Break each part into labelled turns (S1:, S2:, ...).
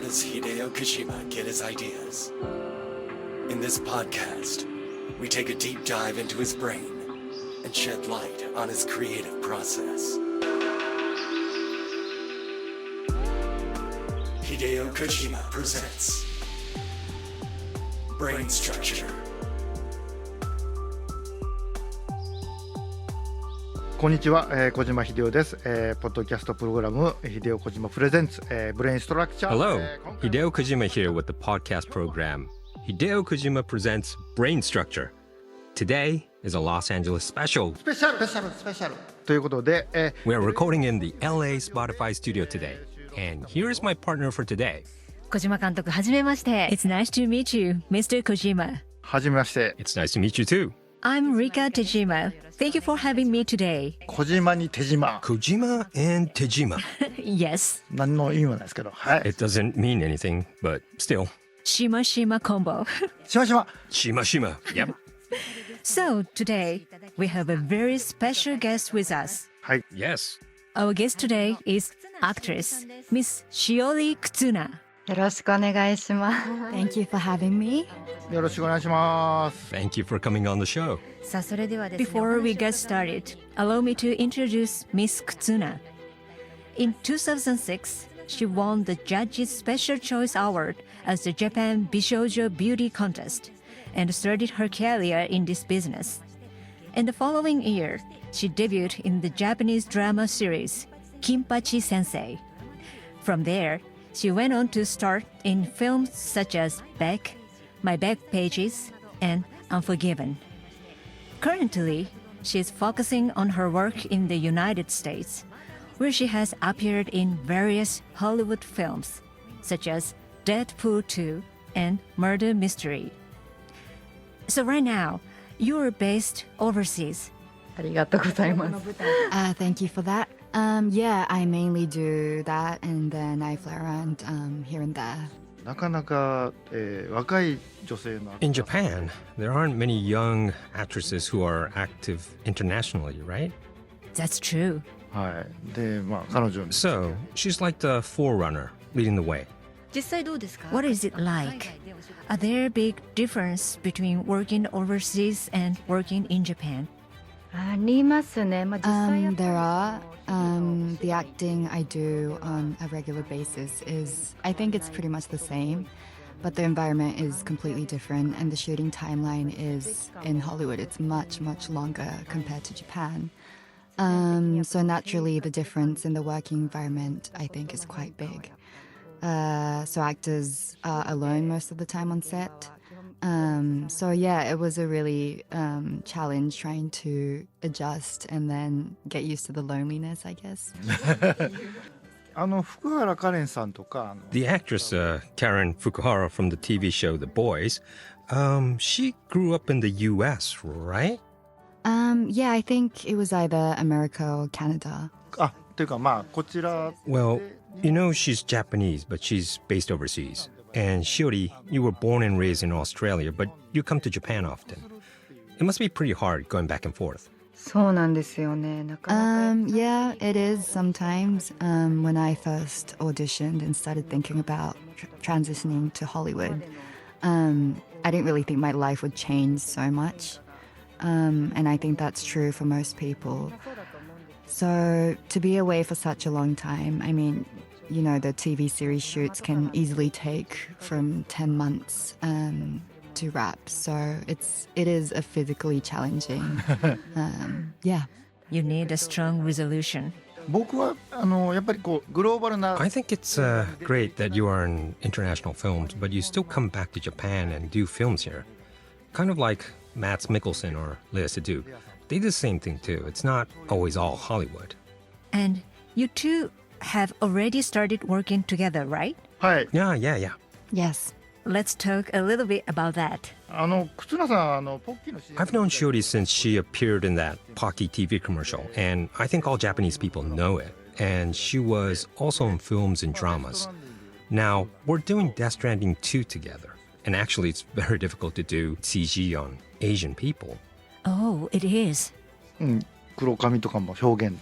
S1: does Hideo Kojima get his ideas? In this podcast, we take a deep dive into his brain and shed light on his creative process. Hideo Kojima presents Brain Structure.
S2: こんにちは、小島秀夫です、ポッドキャストプログラムHideo Kojima Presents、Brain Structure.
S3: Hello, Hideo Kojima here with the podcast program Hideo Kojima Presents Brain Structure. Today is a Los Angeles special.
S2: スペシャルということで、
S3: We are recording in the LA Spotify studio today. And here's my partner for today.
S4: 小島監督、はじめまして。It's nice to meet you, Mr. Kojima.
S2: はじめまして。
S3: It's nice to meet you too.
S4: I'm Rika Tejima. Thank you for having me today.
S2: 小島に手島。
S3: Kojima and Tejima.
S4: Yes.
S2: 何の意味もないですけど、はい。
S3: It doesn't mean anything, but still.
S4: Shima combo.
S2: しましま。
S3: Shima. Yep.
S4: So today we have a very special guest with us.
S2: はい。
S3: Yes.
S4: Our guest today is actress Miss Shioli Kutsuna.
S5: よろしくお願いします。Thank you for having me.
S2: よろしくお願いします。
S3: Thank you for coming on the show.
S4: さあ、それではですね。Before we get started, allow me to introduce Miss Kutsuna. In 2006, she won the Judge's Special Choice Award as the Japan Bishoujo Beauty Contest and started her career in this business. In the following year, she debuted in the Japanese drama series Kinpachi Sensei. From there, she went on to star in films such as Beck, My Back Pages, and Unforgiven. Currently, she is focusing on her work in the United States, where she has appeared in various Hollywood films, such as Deadpool 2 and Murder Mystery. So right now, you are based overseas.
S5: ありがとうございます。Thank you for that. Yeah, I mainly do that, and then I fly around here and there.
S2: なかなか、若い女性の
S3: In Japan, there aren't many young actresses who are active internationally, right?
S4: That's true.
S2: はい。で、まあ彼女
S3: So, she's like the forerunner, leading the way.
S4: 実際どうですか? What is it like? Are there big difference between working overseas and working in Japan?
S5: ありますね。まあ、実際やっぱり There are. The acting I do on a regular basis is, I think it's pretty much the same, but the environment is completely different, and the shooting timeline is, in Hollywood, it's much longer compared to Japan. So naturally, the difference in the working environment, I think, is quite big. So actors are alone most of the time on set. So yeah, it was a really challenge trying to adjust and then get used to the loneliness, I guess.
S2: 福原カレンさんとか
S3: The actress Karen Fukuhara from the TV show The Boys, she grew up in the US, right?
S5: Yeah, I think it was either America or Canada.
S2: あ、っていうかまあこちら
S3: Well, you know she's Japanese, but she's based overseas. And Shioli, you were born and raised in Australia, but you come to Japan often. It must be pretty hard going back and forth.
S5: そうなんですよね。なかなか Yeah, it is sometimes. When I first auditioned and started thinking about transitioning to Hollywood, I didn't really think my life would change so much. And I think that's true for most people. So to be away for such a long time, I mean, you know, the TV series shoots can easily take from 10 months to wrap. So it is a physically challenging. Yeah.
S4: You need a strong resolution.
S2: 僕はやっぱりこうグローバルな
S3: I think it's great that you are in international films, but you still come back to Japan and do films here. Kind of like Mads Mikkelsen or Lea Seydoux. They do the same thing too. It's not always all Hollywood.
S4: And you two have already started working together, right?
S2: はい。
S3: Yeah.
S5: Yes.
S4: Let's talk a little bit about that.
S2: 忽那さんポッキーの CM
S3: I've known Shiori since she appeared in that Pocky TV commercial, and I think all Japanese people know it. And she was also in films and dramas. Now, we're doing Death Stranding 2 together. And actually, it's very difficult to do CG on Asian people.
S4: Oh, it is.
S2: 黒髪とかも表現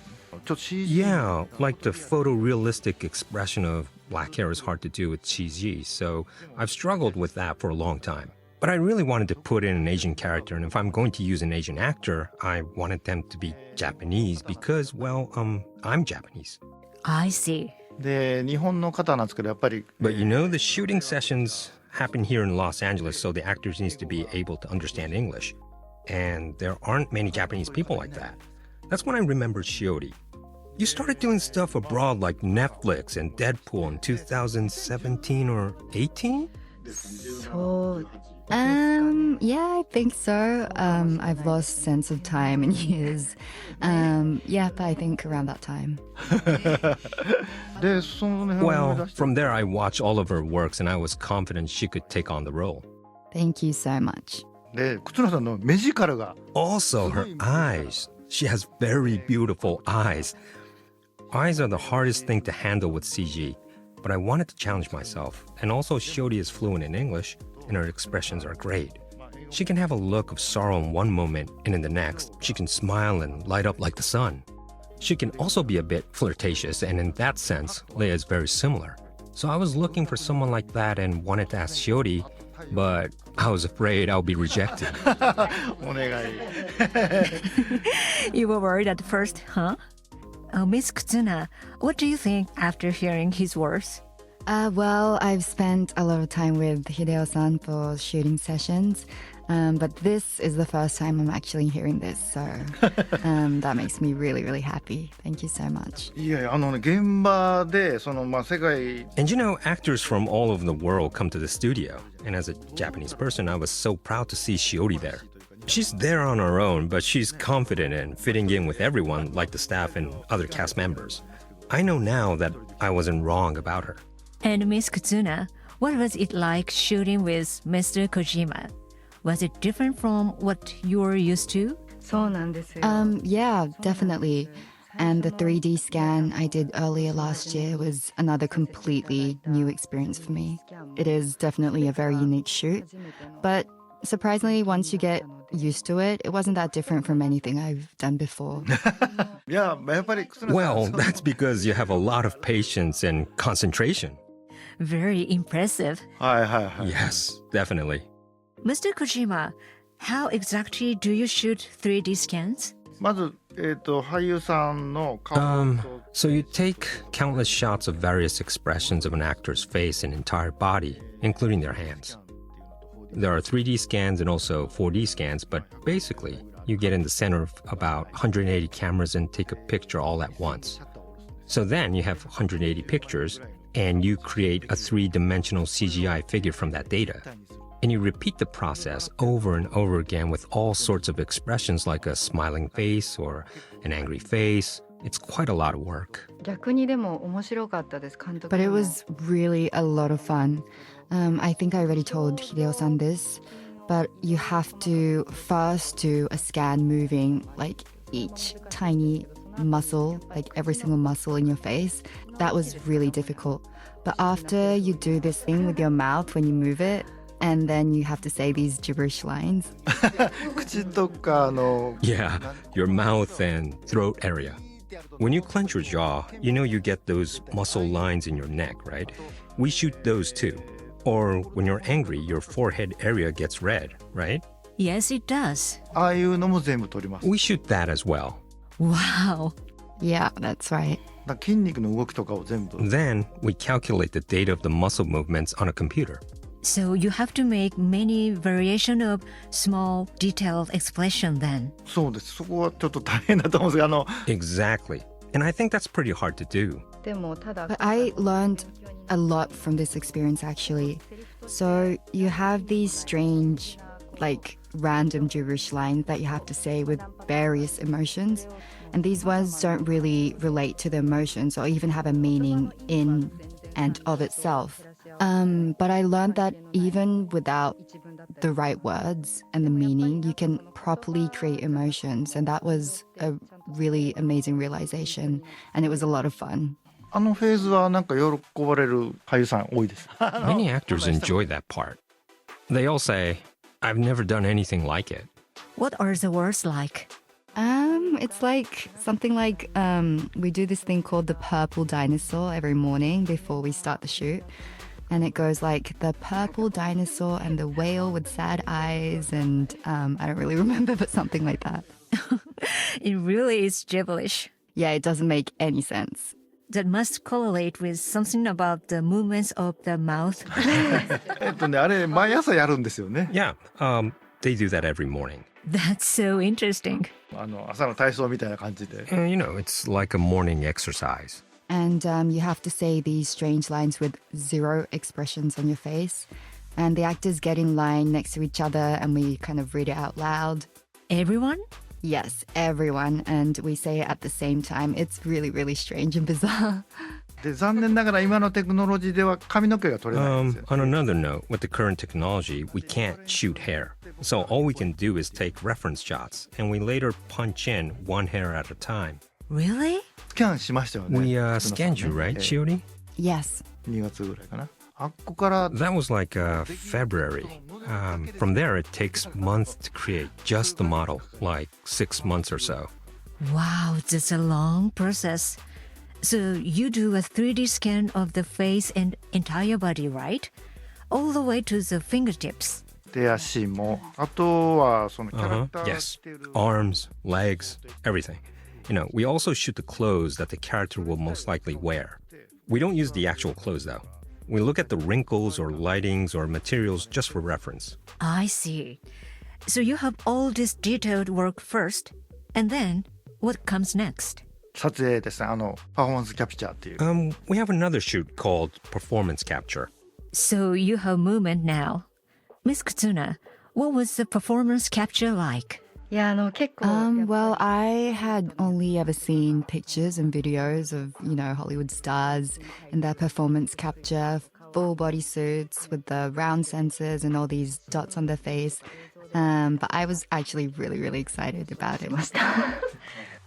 S2: ちょっと CG
S3: Yeah, like the photorealistic expression of black hair is hard to do with CG, so I've struggled with that for a long time. But I really wanted to put in an Asian character, and if I'm going to use an Asian actor, I wanted them to be Japanese because, well, I'm Japanese.
S4: I see.
S2: で日本の方なんですけどやっぱり
S3: But you know, the shooting sessions happen here in Los Angeles, so the actors needs to be able to understand English. And there aren't many Japanese people like that. That's when I remembered Shioli. You started doing stuff abroad like Netflix and Deadpool in 2017 or 18?
S5: So, yeah, I think so. I've lost sense of time in years. Yeah, but I think around that time.
S2: でその辺を思い
S3: Well,
S2: 出して
S3: from there I watched all of her works and I was confident she could take on the role.
S5: Thank you so much.
S2: で忽那さんの目力が
S3: Also, her eyes. She has very beautiful eyes. Eyes are the hardest thing to handle with CG, but I wanted to challenge myself. And also, Shiori is fluent in English, and her expressions are great. She can have a look of sorrow in one moment, and in the next, she can smile and light up like the sun. She can also be a bit flirtatious, and in that sense, Leia is very similar. So I was looking for someone like that and wanted to ask Shiori, but I was afraid I'll be rejected.
S2: お願い
S4: You were worried at first, huh? Oh, Miss Kutsuna, what do you think after hearing his words?
S5: Well, I've spent a lot of time with Hideo-san for shooting sessions, but this is the first time I'm actually hearing this, so that makes me really, really happy. Thank you so much.
S2: いやいや現場でその世界
S3: And you know, actors from all over the world come to the studio. And as a Japanese person, I was so proud to see Shiori there. She's there on her own, but she's confident and fitting in with everyone, like the staff and other cast members. I know now that I wasn't wrong about her.
S4: And Miss Kutsuna, what was it like shooting with Mr. Kojima? Was it different from what you were used to?
S5: Yeah, definitely. And the 3D scan I did earlier last year was another completely new experience for me. It is definitely a very unique shoot, but surprisingly, once you get used to it, it wasn't that different from anything I've done before.
S2: いややっぱり忽那さん
S3: Well, that's because you have a lot of patience and concentration.
S4: Very impressive.
S2: はいはいはい
S3: Yes, definitely.
S4: Mr. Kojima, how exactly do you shoot 3D scans?
S2: まず俳優さんの顔
S3: So you take countless shots of various expressions of an actor's face and entire body, including their hands. There are 3D scans and also 4D scans, but basically, you get in the center of about 180 cameras and take a picture all at once. So then you have 180 pictures, and you create a three-dimensional CGI figure from that data. And you repeat the process over and over again with all sorts of expressions like a smiling face or an angry face. It's quite a lot of work.
S5: 逆にでも面白かったです監督 But it was really a lot of fun. I think I already told Hideo-san this, but you have to first do a scan moving like each tiny muscle, like every single muscle in your face. That was really difficult. But after you do this thing with your mouth when you move it, and then you have to say these gibberish lines.
S2: 口とか
S3: Yeah, your mouth and throat area. When you clench your jaw, you know you get those muscle lines in your neck, right? We shoot those too. Or when you're angry, your forehead area gets red, right?
S4: Yes, it does.
S2: ああいうのも全部撮ります
S3: We shoot that as well.
S4: Wow.
S5: Yeah, that's right.
S2: だから筋肉の動きとかを全部
S3: Then we calculate the data of the muscle movements on a computer.
S4: So you have to make many variation of small detailed expression then.
S2: そうですそこはちょっと大変だと思うんですが
S3: Exactly. And I think that's pretty hard to do.
S5: But I learned a lot from this experience actually. So you have these strange, like random gibberish lines that you have to say with various emotions. And these words don't really relate to the emotions or even have a meaning in and of itself. But I learned that even without the right words and the meaning, you can properly create emotions. And that was a really amazing realization. And it was a lot of fun.
S2: あのフェーズはなんか喜ばれる俳優さん多いです
S3: Many actors enjoy that part. They all say, I've never done anything like it.
S4: What are the words like?
S5: It's like something like we do this thing called the purple dinosaur every morning before we start the shoot. And it goes like the purple dinosaur and the whale with sad eyes and I don't really remember, but something like that.
S4: It really is gibberish.
S5: Yeah, it doesn't make any sense.
S4: That must correlate with something about the movements of the mouth.
S2: あれ毎朝やるんですよね。
S3: Yeah, they do that every morning.
S4: That's so interesting.
S2: 朝の体操みたいな感じで。
S3: And, it's like a morning exercise.
S5: And you have to say these strange lines with zero expressions on your face. And the actors get in line next to each other and we kind of read it out loud.
S4: Everyone?
S5: Yes, everyone. And we say it at the same time. It's really, really strange and bizarre.
S2: で残念ながら今のテクノロジーでは髪の毛が取れないんですよ。
S3: On another note, with the current technology, we can't shoot hair. So all we can do is take reference shots, and we later punch in one hair at a time.
S4: Really?
S2: スキャンしましたよね。
S3: We
S2: 忽那さん
S3: scanned you,
S2: ね
S3: right, Shioli?
S5: Yes.
S2: 2月ぐらいかな。あっこから
S3: That was like February. From there, it takes months to create just the model, like 6 months or so.
S4: Wow, that's a long process. So you do a 3D scan of the face and entire body, right? All the way to the fingertips.
S2: 手足も、あとはそのキャラクター
S3: Yes.
S2: が着てる
S3: Arms, legs, everything. We also shoot the clothes that the character will most likely wear. We don't use the actual clothes, though. We look at the wrinkles or lightings or materials just for reference.
S4: I see. So you have all this detailed work first, and then what comes next?
S2: 撮影ですね。パフォーマンスキャプチャーっていう。
S3: We have another shoot called performance capture.
S4: So you have movement now. Miss Kutsuna, what was the performance capture like?
S5: Well, I had only ever seen pictures and videos of, Hollywood stars and their performance capture, full body suits with the round sensors and all these dots on their face. But I was actually really, really excited about it.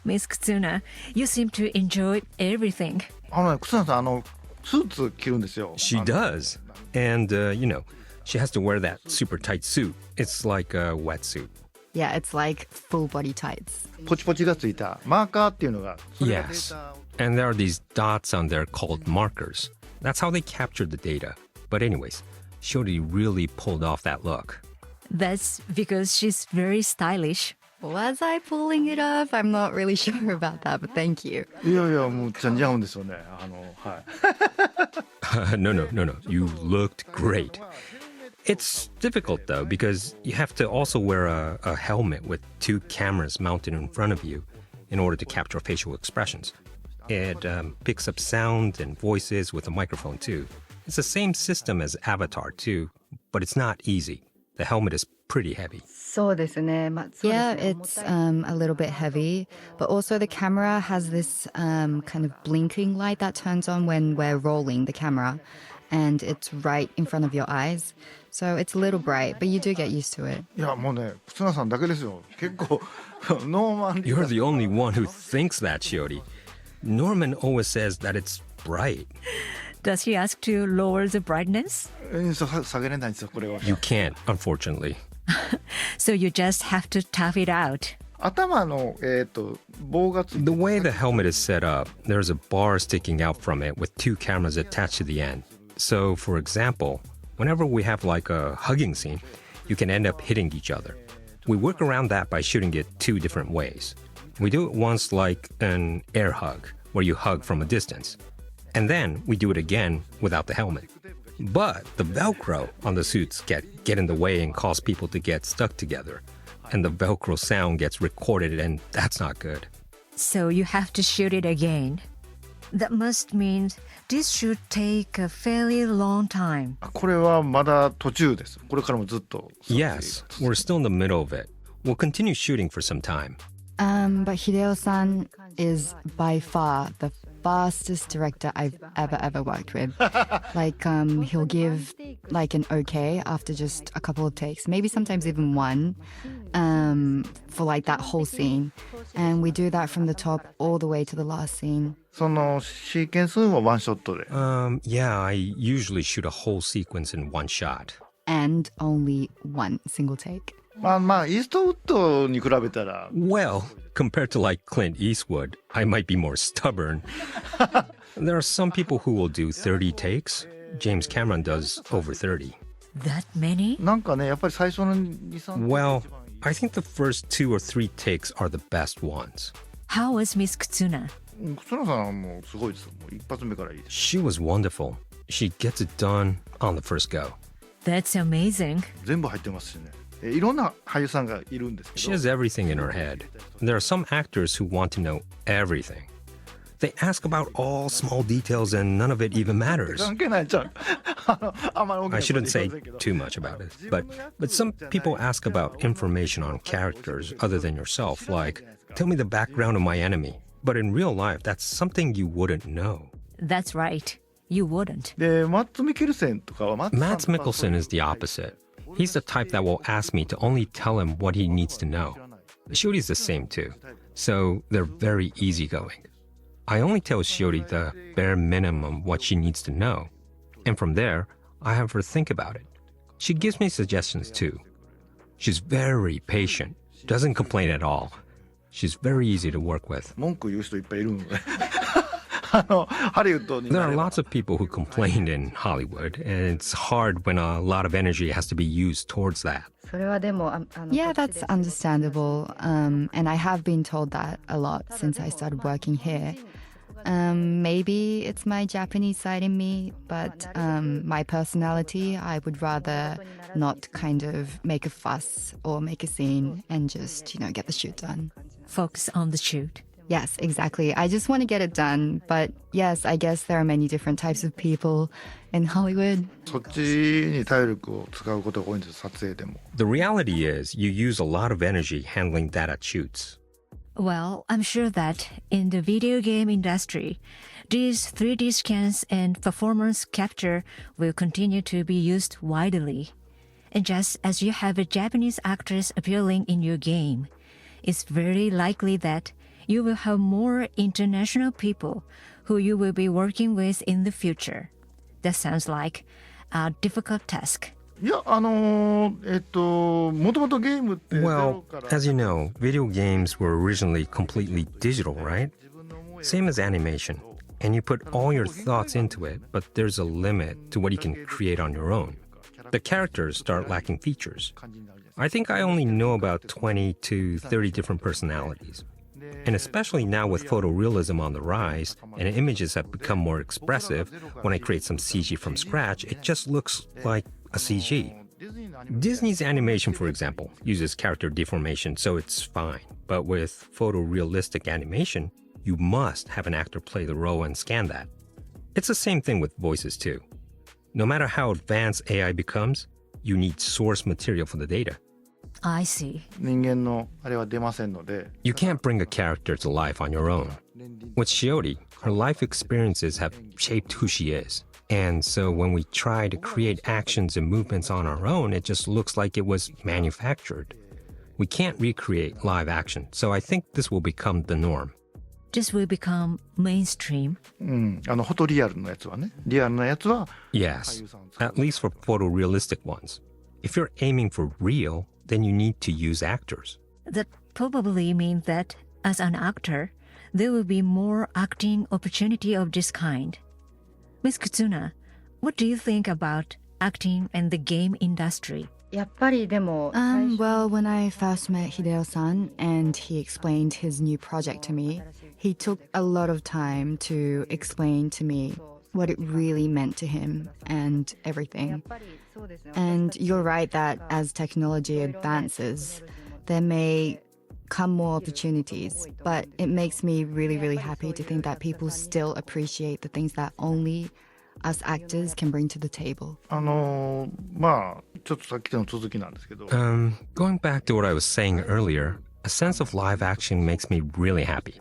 S4: Miss Kutsuna, you seem to enjoy everything.
S2: 忽那さんスーツ着るんですよ。
S3: She does. And, she has to wear that super tight suit. It's like a wetsuit.
S5: Yeah, it's like full body tights.
S2: ポチポチがついたマーカーっていうのが。それがデ
S3: Yes.
S2: ータを
S3: And there are these dots on there called markers. That's how they captured the data. But anyways, Shioli really pulled off that look.
S4: That's because she's very stylish.
S5: Was I pulling it off? I'm not really sure about that, but thank you.
S2: いやいや、もうじゃ似合うんですよね。はい。
S3: No. You looked great. It's difficult though, because you have to also wear a helmet with 2 cameras mounted in front of you in order to capture facial expressions. It picks up sound and voices with a microphone too. It's the same system as Avatar too, but it's not easy. The helmet is pretty heavy.
S5: Yeah, it's a little bit heavy, but also the camera has this kind of blinking light that turns on when we're rolling the camera, and it's right in front of your eyes. So it's a little bright, but you do get used to it.
S2: いやもうね、忽那さんだけですよ。結構ノーマンリ
S3: You're the only one who thinks that, Shiori. Norman always says that it's bright.
S4: Does he ask to lower the brightness?
S2: 下げれないんですよこれは。
S3: You can't, unfortunately.
S4: So you just have to tough it out.
S2: 頭の棒がついて
S3: The way the helmet is set up, there's a bar sticking out from it with 2 cameras attached to the end. So, for example, whenever we have like a hugging scene, you can end up hitting each other. We work around that by shooting it 2 different ways. We do it once like an air hug, where you hug from a distance. And then we do it again without the helmet. But the Velcro on the suits get in the way and cause people to get stuck together. And the Velcro sound gets recorded, and that's not good.
S4: So you have to shoot it again. That must mean this should take a fairly long time.
S2: これはまだ途中です。これからもずっと。
S3: Yes, we're still in the middle of it. We'll continue shooting for some time.
S5: But Hideo-san is by far the fastest director I've ever worked with. Like, he'll give like an okay after just a couple of takes, maybe sometimes even one, for like that whole scene. And we do that from the top all the way to the last scene.
S2: そのシーケンスはワンショットで。
S3: Yeah, I usually shoot a whole sequence in one shot.
S5: And only one single take.
S2: まあイーストウッドに比べたら
S3: Well, compared to like Clint Eastwood, I might be more stubborn. There are some people who will do 30 takes. James Cameron does over 30.
S4: That many?
S2: なんかねやっぱり最初の2、3
S3: Well, I think the first 2 or 3 takes are the best ones.
S4: How was Miss Kutsuna?
S2: 忽那さんはもうすごいですよ。もう一発目からいいです。
S3: She was wonderful. She gets it done on the first go.
S4: That's amazing.
S2: 全部入ってますしね。いろんな俳優さんがいるんですけ
S3: She
S2: ど
S3: has everything in her head. There are some actors who want to know everything. They ask about all small details and none of it even matters.
S2: 関係ないじゃん。あんまり大きな
S3: I
S2: 声で
S3: shouldn't say
S2: 言いませんけど
S3: too much about it, but some people ask about information on characters other than yourself, like, tell me the background of my enemy. But in real life, that's something you wouldn't know.
S4: That's right. You wouldn't.
S2: でマッツ・ミケルセンとかはマッツ
S3: Mads Mikkelsen is the opposite. He's the type that will ask me to only tell him what he needs to know. Shioli's the same too. So they're very easygoing. I only tell Shioli the bare minimum what she needs to know. And from there, I have her think about it. She gives me suggestions too. She's very patient, doesn't complain at all. She's very easy to work with.
S2: 文句言う人いっぱいいるのでハリウッドに
S3: There
S2: な
S3: are
S2: れば
S3: lots of people who complain in Hollywood, and it's hard when a lot of energy has to be used towards that.
S5: Yeah, that's understandable. And I have been told that a lot since I started working here. Maybe it's my Japanese side in me, but my personality, I would rather not kind of make a fuss or make a scene and just, get the shoot done.
S4: Focus on the shoot.
S5: Yes, exactly. I just want to get it done. But yes, I guess there are many different types of people in Hollywood.
S2: そっちに体力を使うことが多いんです撮影でも
S3: The reality is, you use a lot of energy handling that at shoots.
S4: Well, I'm sure that in the video game industry, these 3D scans and performance capture will continue to be used widely. And just as you have a Japanese actress appearing in your game, it's very likely that you will have more international people who you will be working with in the future. That sounds like a difficult task.
S2: いやもともとゲームって
S3: Well,
S2: ゼロから
S3: as you know, video games were originally completely digital, right? Same as animation. And you put all your thoughts into it, but there's a limit to what you can create on your own. The characters start lacking features. I think I only know about 20 to 30 different personalities. And especially now with photorealism on the rise and images have become more expressive, when I create some CG from scratch, it just looks like a CG. Disney's animation, for example, uses character deformation, so it's fine. But with photorealistic animation, you must have an actor play the role and scan that. It's the same thing with voices too. No matter how advanced AI becomes, you need source material for the data.
S4: I see.
S2: 人間のあれは出ませんので
S3: You can't bring a character to life on your own. With Shioli, her life experiences have shaped who she is. And so when we try to create actions and movements on our own, it just looks like it was manufactured. We can't recreate live action, so I think this will become the norm.
S4: This will become mainstream.
S2: フォトリアルのやつはねリアルなやつは
S3: Yes, at least for photorealistic ones. If you're aiming for real, then you need to use actors.
S4: That probably means that as an actor, there will be more acting opportunity of this kind. Miss Kutsuna, what do you think about acting and the game industry?
S5: Well, when I first met Hideo-san and he explained his new project to me, he took a lot of time to explain to me what it really meant to him and everything. And you're right that as technology advances, there may come more opportunities, but it makes me really, really happy to think that people still appreciate the things that only us actors can bring to the table.
S2: まあちょっとさっきの続きなんですけど
S3: Going back to what I was saying earlier, a sense of live action makes me really happy.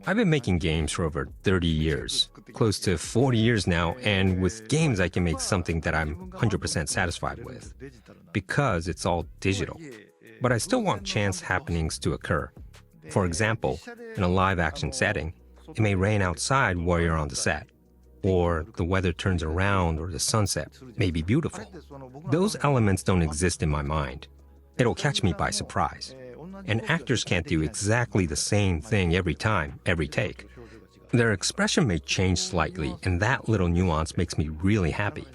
S3: I've been making games for over 30 years, close to 40 years now, and with games I can make something that I'm 100% satisfied with, because it's all digital. But I still want chance happenings to occur. For example, in a live action setting, it may rain outside while you're on the set, or the weather turns around or the sunset may be beautiful. Those elements don't exist in my mind. It'll catch me by surprise. And actors can't do exactly the same thing every time, every take. Their expression may change slightly, and that little nuance makes me really happy.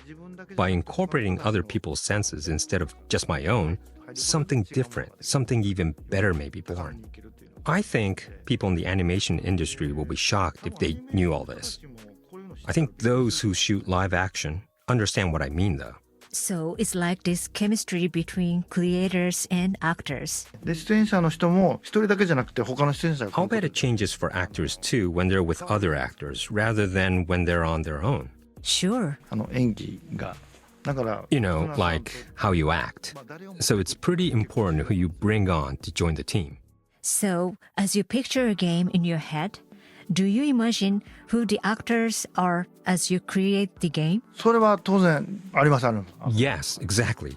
S3: By incorporating other people's senses instead of just my own, something different, something even better may be born. I think people in the animation industry will be shocked if they knew all this. I think those who shoot live action understand what I mean, though.
S4: So it's like this chemistry between creators and actors.
S2: で出演者の人も一人だけじゃなくて他の出演者が
S3: I'll bet it changes for actors too when they're with other actors rather than when they're on their own.
S4: Sure.
S2: 演技がだから
S3: You know, like how you act. So it's pretty important who you bring on to join the team.
S4: So, as you picture a game in your head, do you imagine who the actors are as you create the game?
S2: それは当然ありますある
S3: Yes, exactly.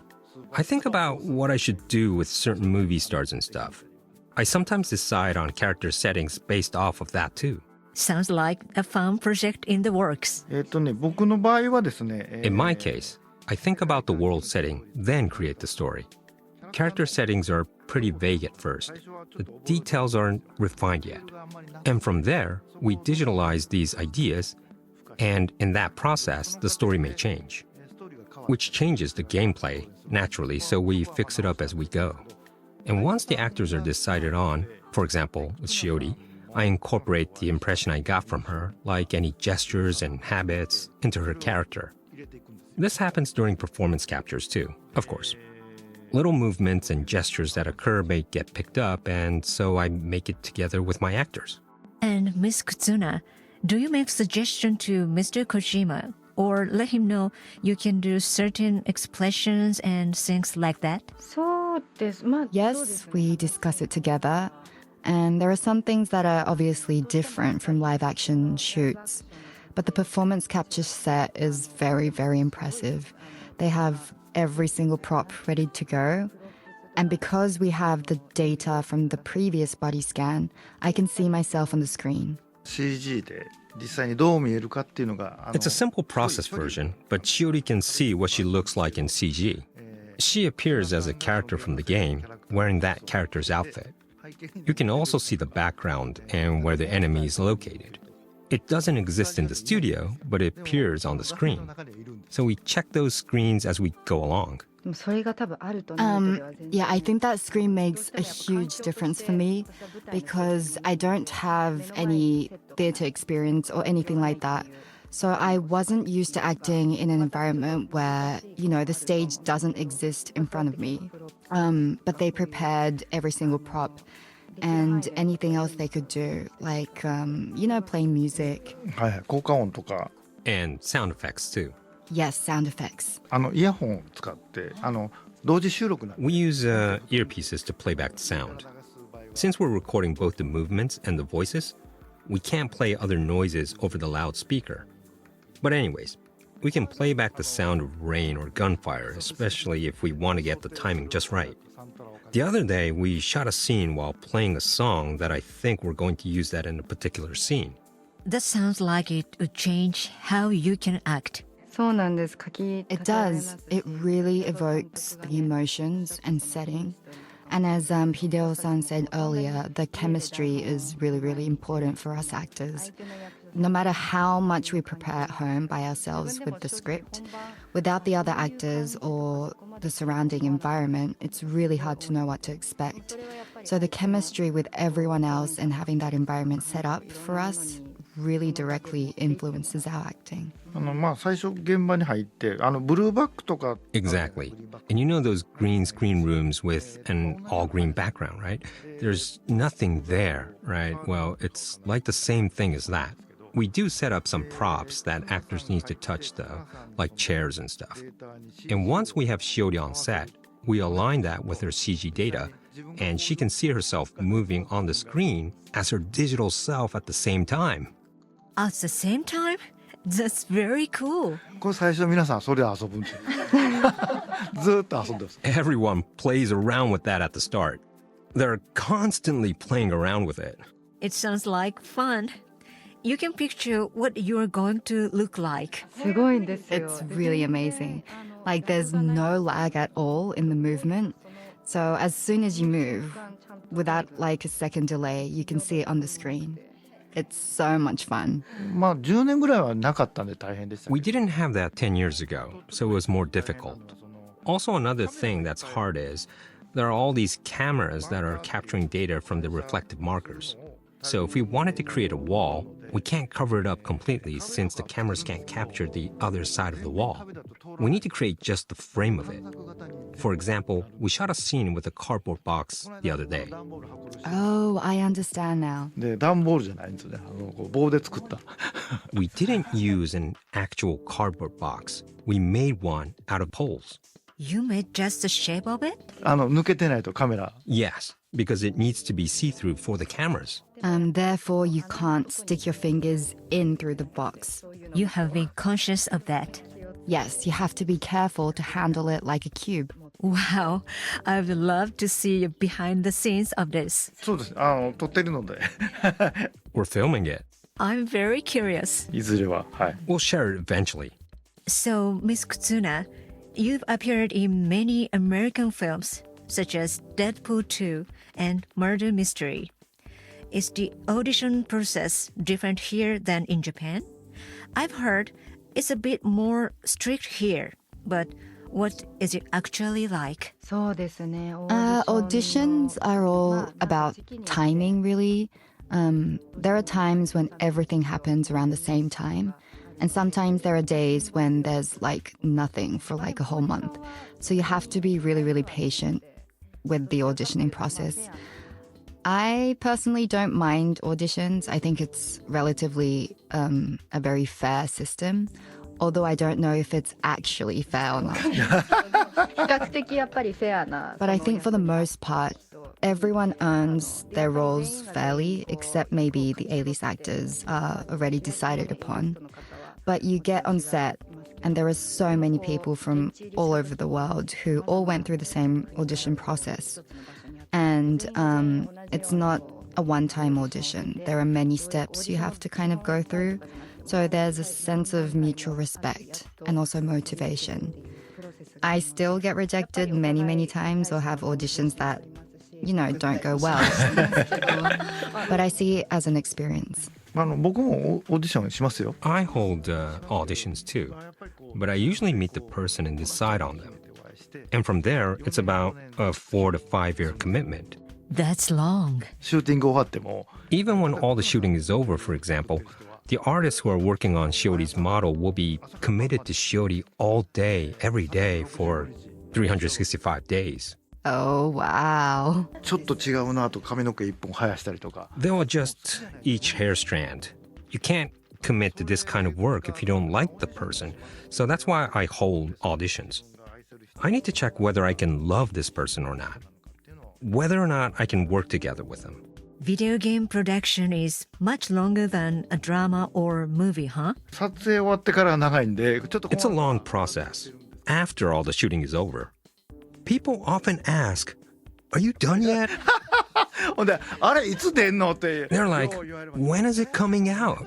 S3: I think about what I should do with certain movie stars and stuff. I sometimes decide on character settings based off of that too.
S4: Sounds like a fun project in the works.
S2: 僕の場合はですね
S3: In my case, I think about the world setting, then create the story. Character settings are pretty vague at first. The details aren't refined yet. And from there, we digitalize these ideas, and in that process, the story may change, which changes the gameplay naturally, so we fix it up as we go. And once the actors are decided on, for example, with Shioli, I incorporate the impression I got from her, like any gestures and habits, into her character. This happens during performance captures too, of course. Little movements and gestures that occur may get picked up, and so I make it together with my actors.
S4: And Miss Kutsuna, do you make suggestion to Mr. Kojima or let him know you can do certain expressions and things like that?
S5: Yes, we discuss it together. And there are some things that are obviously different from live action shoots. But the performance capture set is very, very impressive. They have every single prop ready to go. And because we have the data from the previous body scan, I can see myself on the screen.
S2: CG で実際にどう見えるかっていうのが
S3: It's a simple process version, but Shiori can see what she looks like in CG. She appears as a character from the game, wearing that character's outfit. You can also see the background and where the enemy is located. It doesn't exist in the studio, but it appears on the screen. So we check those screens as we go along.
S5: Yeah, I think that screen makes a huge difference for me because I don't have any theater experience or anything like that. So I wasn't used to acting in an environment where, the stage doesn't exist in front of me. But they prepared every single prop and anything else they could do, like, playing music.
S2: はいはい効果音とか
S3: And sound effects too.
S5: Yes, sound effects.
S2: イヤホンを使って同時収録なんで
S3: We use earpieces to play back the sound. Since we're recording both the movements and the voices, we can't play other noises over the loudspeaker. But anyways, we can play back the sound of rain or gunfire, especially if we want to get the timing just right. The other day, we shot a scene while playing a song that I think we're going to use that in a particular scene.
S4: That sounds like it would change how you can act.
S5: It does. It really evokes the emotions and setting. And as Hideo-san said earlier, the chemistry is really, really important for us actors. No matter how much we prepare at home by ourselves with the script, without the other actors or the surrounding environment, it's really hard to know what to expect. So the chemistry with everyone else and having that environment set up for us really directly influences our acting.
S2: 最初現場に入ってブルーバックとか
S3: Exactly. And you know those green screen rooms with an all green background, right? There's nothing there, right? Well, it's like the same thing as that. We do set up some props that actors need to touch though, like chairs and stuff. And once we have Shiori on set, we align that with her CG data, and she can see herself moving on the screen as her digital self at the same time.
S4: At the same time? That's very cool.
S2: これ最初皆さんそれで遊ぶんですよずっと遊んでます
S3: Everyone plays around with that at the start. They're constantly playing around with it.
S4: It sounds like fun. You can picture what you're going to look like.
S5: It's really amazing. Like, there's no lag at all in the movement. So as soon as you move, without like a second delay, you can see it on the screen. It's so much fun.
S2: まあ10年ぐらいはなかったんで大変でした。
S3: We didn't have that 10 years ago, so it was more difficult. Also, another thing that's hard is there are all these cameras that are capturing data from the reflective markers. So if we wanted to create a wall, we can't cover it up completely since the cameras can't capture the other side of the wall. We need to create just the frame of it. For example, we shot a scene with a cardboard box the other day.
S5: Oh, I understand now.
S2: で段ボールじゃないんですよね。こう棒で作った。
S3: We didn't use an actual cardboard box. We made one out of poles.
S4: You made just the shape of it?
S2: 抜けてないとカメラ。
S3: Yes, because it needs to be see-through for the cameras.
S5: Therefore, you can't stick your fingers in through the box.
S4: You have been conscious of that.
S5: Yes, you have to be careful to handle it like a cube.
S4: Wow, I would love to see behind the scenes of this.
S2: そうです。撮ってるので。
S3: We're filming it.
S4: I'm very curious.
S2: いずれは。はい。
S3: We'll share it eventually.
S4: So, Miss Kutsuna, you've appeared in many American films, such as Deadpool 2 and Murder Mystery. Is the audition process different here than in Japan? I've heard it's a bit more strict here, but what is it actually like?
S5: Auditions are all about timing, really. There are times when everything happens around the same time. And sometimes there are days when there's like nothing for like a whole month. So you have to be really, really patient with the auditioning process. I personally don't mind auditions. I think it's relatively a very fair system, although I don't know if it's actually fair or not. But I think for the most part, everyone earns their roles fairly, except maybe the A-list actors are already decided upon. But you get on set, and there are so many people from all over the world who all went through the same audition process. And it's not a one-time audition. There are many steps you have to kind of go through. So there's a sense of mutual respect and also motivation. I still get rejected many, many times or have auditions that, you know, don't go well. But I see it as an experience.
S2: 僕もオーディションしますよ。
S3: I hold auditions too, but I usually meet the person and decide on them. And from there, it's about a 4 to 5 year commitment.
S4: That's long.
S2: シューティング終わっても
S3: Even when all the shooting is over, for example, the artists who are working on Shioli's model will be committed to Shioli all day, every day for 365 days.
S5: Oh, wow.
S2: ちょっと違うなと髪の毛一本生やしたりとか。
S3: They'll adjust each hair strand. You can't commit to this kind of work if you don't like the person. So that's why I hold auditions. I need to check whether I can love this person or not. Whether or not I can work together with them.
S4: Video game production is much longer than a drama or movie, huh?
S2: 撮影終わってからが長いんで、ちょっと
S3: It's a long process. After all the shooting is over, people often ask, "Are you done yet?"
S2: ほんで、あれいつ出んのって。
S3: They're like, "When is it coming out?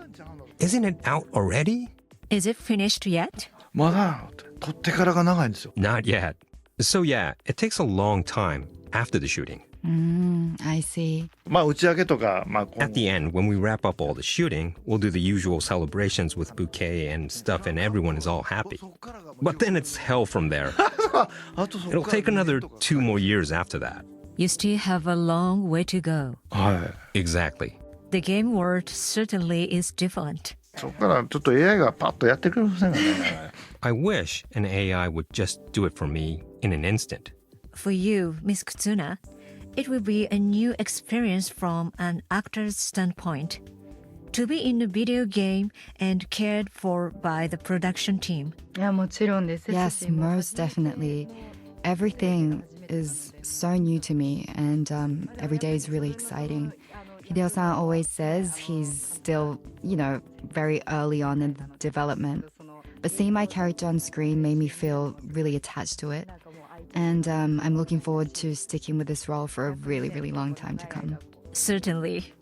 S3: Isn't it out already?"
S4: Is it finished yet?
S2: まだ撮ってからが長いんですよ。
S3: Not yet. So yeah, it takes a long time after the shooting.
S5: I see.
S2: まあ打ち上げとか、まあこう
S3: At the end, when we wrap up all the shooting, we'll do the usual celebrations with bouquet and stuff and everyone is all happy. But then it's hell from there.
S2: あとそ
S3: It'll
S2: っから
S3: take another 2 more years after that.
S4: You still have a long way to go.
S2: は
S3: Exactly.
S4: The game world certainly is different.
S2: い。そっからちょっと AI がパッとやってくれませんかね。
S3: I wish an AI would just do it for me in an instant.
S4: For you, Miss Kutsuna, it will be a new experience from an actor's standpoint. To be in a video game and cared for by the production team.
S5: Yes, most definitely. Everything is so new to me, and every day is really exciting. Hideo-san always says he's still, you know, very early on in the development. But seeing my character on screen made me feel really attached to it. And I'm looking forward to sticking with this role for a really, really long time to come.
S4: Certainly.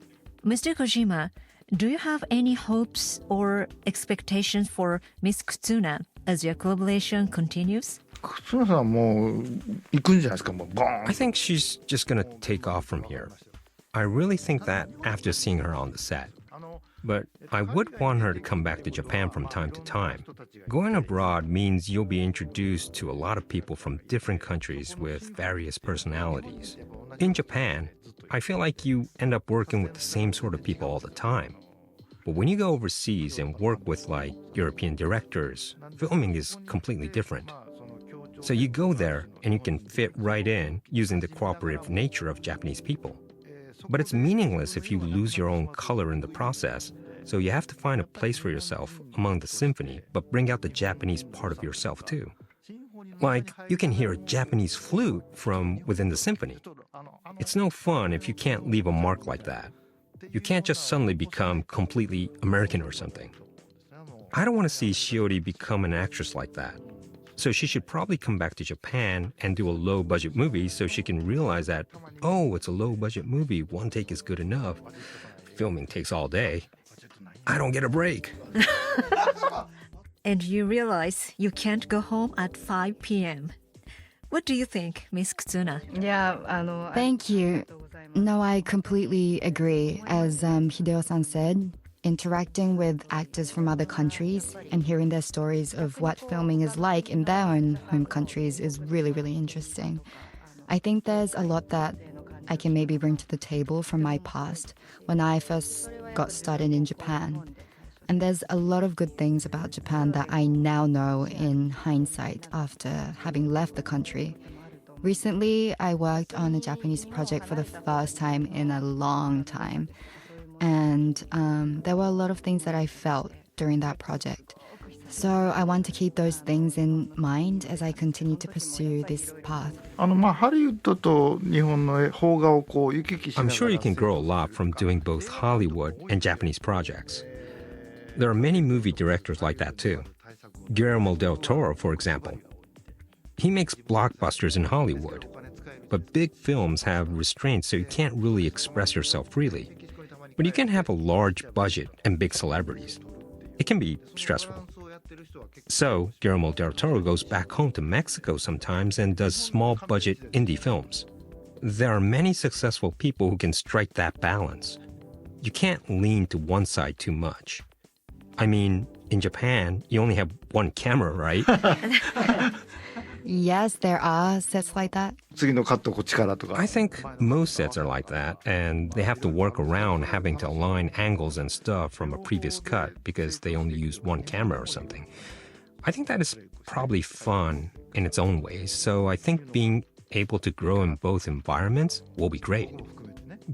S4: Mr. Kojima, do you have any hopes or expectations for Miss Kutsuna as your collaboration continues?
S2: 忽那さんもう行くんじゃないですか、もうボーン。
S3: I think she's just gonna take off from here. I really think that after seeing her on the set. But I would want her to come back to Japan from time to time. Going abroad means you'll be introduced to a lot of people from different countries with various personalities. In Japan, I feel like you end up working with the same sort of people all the time. But when you go overseas and work with like European directors, filming is completely different. So you go there and you can fit right in using the cooperative nature of Japanese people. But it's meaningless if you lose your own color in the process, so you have to find a place for yourself among the symphony, but bring out the Japanese part of yourself too. Like, you can hear a Japanese flute from within the symphony. It's no fun if you can't leave a mark like that. You can't just suddenly become completely American or something. I don't want to see Shioli become an actress like that. So she should probably come back to Japan and do a low-budget movie so she can realize that, oh, it's a low-budget movie. One take is good enough. Filming takes all day. I don't get a break.
S4: And you realize you can't go home at 5 p.m. What do you think, Miss Kutsuna?
S5: Thank you. No, I completely agree. As Hideo-san said, interacting with actors from other countries and hearing their stories of what filming is like in their own home countries is really, really interesting. I think there's a lot that I can maybe bring to the table from my past when I first got started in Japan. And there's a lot of good things about Japan that I now know in hindsight after having left the country. Recently, I worked on a Japanese project for the first time in a long time. And there were a lot of things that I felt during that project. So I want to keep those things in mind as I continue to pursue this path.
S2: ハリウッドと日本の邦画をこう行き来しなが
S3: I'm
S2: ら
S3: sure you can grow a lot from doing both Hollywood and Japanese projects. There are many movie directors like that too. Guillermo del Toro, for example. He makes blockbusters in Hollywood, but big films have restraints so you can't really express yourself freely. But you can have a large budget and big celebrities. It can be stressful. So, Guillermo del Toro goes back home to Mexico sometimes and does small budget indie films. There are many successful people who can strike that balance. You can't lean to one side too much. I mean, in Japan, you only have one camera, right?
S5: Yes, there are sets like that.
S2: 次のカットこっちからとか
S3: I think most sets are like that, and they have to work around having to align angles and stuff from a previous cut because they only use one camera or something. I think that is probably fun in its own ways, so I think being able to grow in both environments will be great.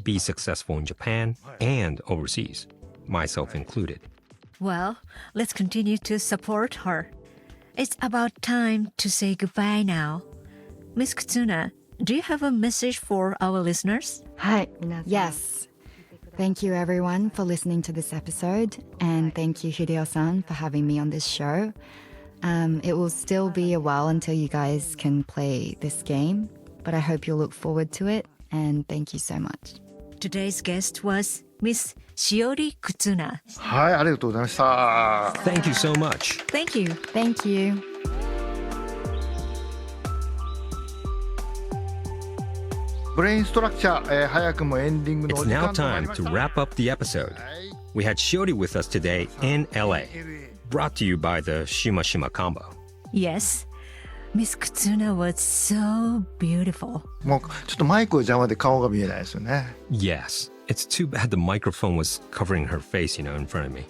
S3: Be successful in Japan and overseas, myself included.
S4: Well, let's continue to support her. It's about time to say goodbye now. Miss Kutsuna, do you have a message for our listeners?
S5: Yes. Thank you everyone for listening to this episode, and thank you Hideo-san for having me on this show. It will still be a while until you guys can play this game, but I hope you'll look forward to it, and thank you so much.
S4: Today's guest was Miss Shioli Kutsuna.
S2: はい、ありがとうございました。
S3: Thank you so much.
S4: Thank you.
S5: Thank you.
S2: ブレインストラクチャー、早くもエンディングの
S3: It's
S2: お時
S3: now
S2: 間となり
S3: time
S2: ま
S3: to
S2: した。
S3: wrap up the episode. We had Shiori with us today in LA, brought to you by the Shima Shima combo.
S4: Yes. Miss Kutsuna was so beautiful.
S2: もうちょっとマイクの邪魔で顔が見えないですよね。
S3: Yes, it's too bad the microphone was covering her face, in front of me.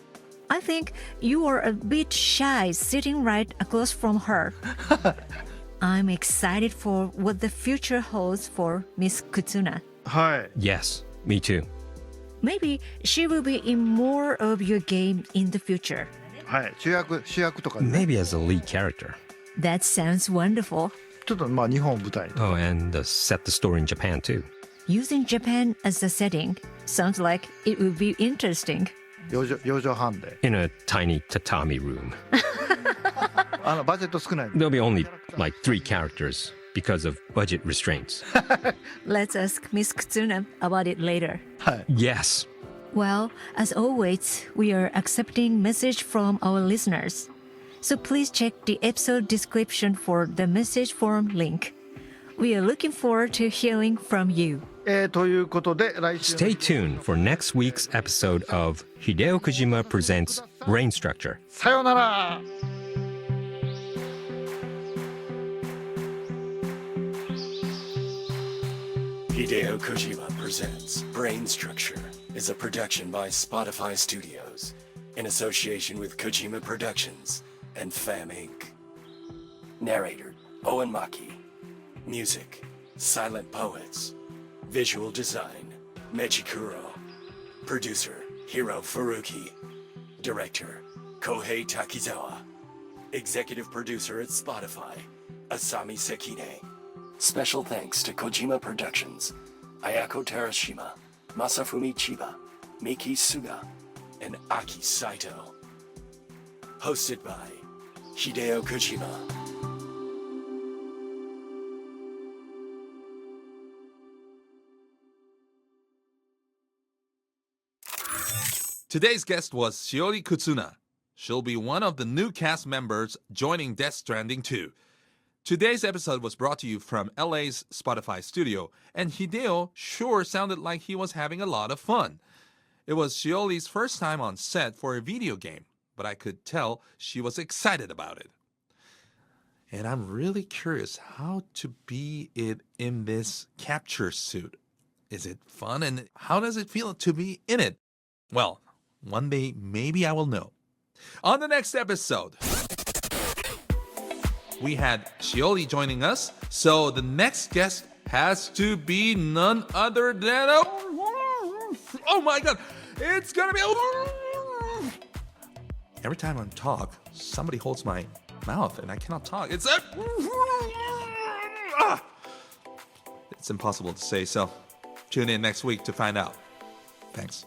S4: I think you were a bit shy sitting right across from her. I'm excited for what the future holds for Miss Kutsuna.
S2: はい。
S3: Yes, me too.
S4: Maybe she will be in more of your game in the future.
S2: はい。主役とかでね、
S3: Maybe as a lead character.
S4: That sounds wonderful.
S2: ちょっとまあ日本を舞台に。
S3: Oh, and set the story in Japan too.
S4: Using Japan as a setting sounds like it would be interesting.
S2: 4畳半で。
S3: In a tiny tatami room.
S2: バジェット少ないんで。
S3: There'll be only like 3 characters because of budget restraints.
S4: Let's ask Miss Kutsuna about it later.
S2: はい。
S3: Yes.
S4: Well, as always, we are accepting message from our listeners. So please check the episode description for the message form link. We are looking forward to hearing from you.
S2: ということで来週
S3: Stay tuned for next week's episode of Hideo Kojima Presents Brain Structure.
S2: さようなら。
S1: Hideo Kojima Presents Brain Structure is a production by Spotify Studios in association with Kojima Productions and Fam Inc. Narrator Owen Maki. Music Silent Poets. Visual design Meiji Kuro. Producer Hiro Furuki. Director Kohei Takizawa. Executive producer at Spotify Asami Sekine. Special thanks to Kojima Productions, Ayako Terashima, Masafumi Chiba, Miki Suga, and Aki Saito. Hosted by Hideo Kojima.
S6: Today's guest was Shioli Kutsuna. She'll be one of the new cast members joining Death Stranding 2. Today's episode was brought to you from LA's Spotify studio, and Hideo sure sounded like he was having a lot of fun. It was Shioli's first time on set for a video game, but I could tell she was excited about it. And I'm really curious how to be it in this capture suit. Is it fun, and how does it feel to be in it? Well, one day maybe I will know. On the next episode, we had Shioli joining us, so the next guest has to be none other than oh my god, it's gonna be every time I talk, somebody holds my mouth and I cannot talk. It's impossible to say, so tune in next week to find out. Thanks.